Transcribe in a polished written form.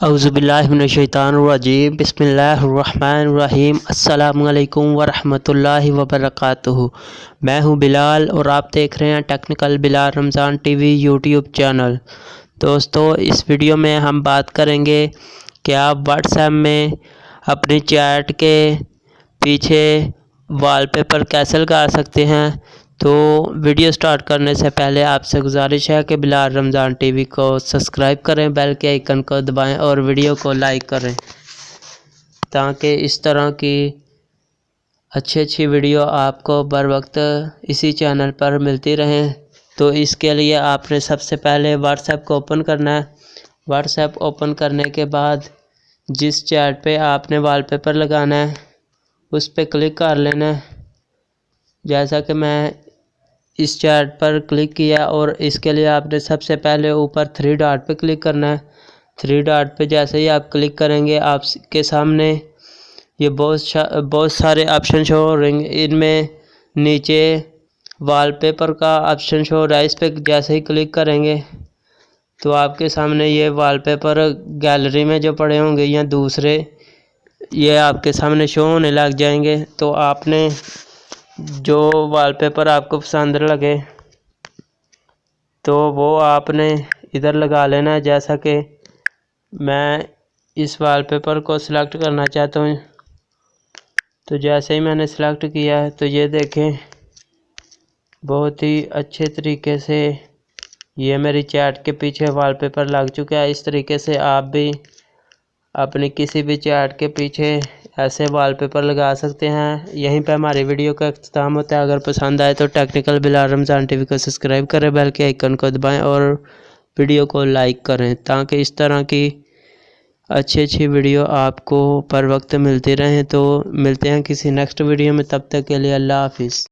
औज़ुबिल्लाहिमिनश्शैतानिर्रजीम बिस्मिल्लाहिर्रहमानिर्रहीम अस्सलामुअलैकुम वरहमतुल्लाहि वबरकातुहू। मैं हूं बिलाल और आप देख रहे हैं technical Bilal Ramzan TV YouTube channel. दोस्तों, इस वीडियो में हम बात करेंगे कि आप व्हाट्सएप में अपनी चैट के पीछे वॉलपेपर कैसे लगा सकते हैं। तो वीडियो स्टार्ट करने से पहले आपसे गुजारिश है कि बिलाल रमज़ान टीवी को सब्सक्राइब करें, बेल के आइकन को दबाएं और वीडियो को लाइक करें ताकि इस तरह की अच्छी वीडियो आपको बर वक्त इसी चैनल पर मिलती रहें। तो इसके लिए आपने सबसे पहले व्हाट्सएप को ओपन करना है। व्हाट्सएप ओपन करने के बाद जिस चैट पे आपने वॉलपेपर लगाना है उस पर क्लिक कर लेना है। जैसा कि मैं इस चैट पर क्लिक किया और इसके लिए आपने सबसे पहले ऊपर 3 डॉट पे क्लिक करना है। 3 डॉट पे जैसे ही आप क्लिक करेंगे आपके सामने ये बहुत सारे ऑप्शन शो हो रहे हैं। इनमें नीचे वॉलपेपर का ऑप्शन शो हो रहा है। इस पर जैसे ही क्लिक करेंगे तो आपके सामने ये वॉलपेपर गैलरी में जो पड़े होंगे या दूसरे ये आपके सामने शो होने लग जाएंगे। तो आपने जो वॉलपेपर आपको पसंद लगे तो वो आपने इधर लगा लेना है। जैसा कि मैं इस वॉलपेपर को सिलेक्ट करना चाहता हूँ, तो जैसे ही मैंने सिलेक्ट किया है तो ये देखें बहुत ही अच्छे तरीके से ये मेरी चैट के पीछे वॉलपेपर लग चुका है। इस तरीके से आप भी अपनी किसी भी चैट के पीछे ऐसे वॉलपेपर लगा सकते हैं। यहीं पे हमारी वीडियो का अख्ताम होता है। अगर पसंद आए तो टेक्निकल बिलाल रमज़ान टीवी को सब्सक्राइब करें, बेल के आइकन को दबाएं और वीडियो को लाइक करें ताकि इस तरह की अच्छी वीडियो आपको पर वक्त मिलती रहें। तो मिलते हैं किसी नेक्स्ट वीडियो में, तब तक के लिए अल्लाह हाफिज़।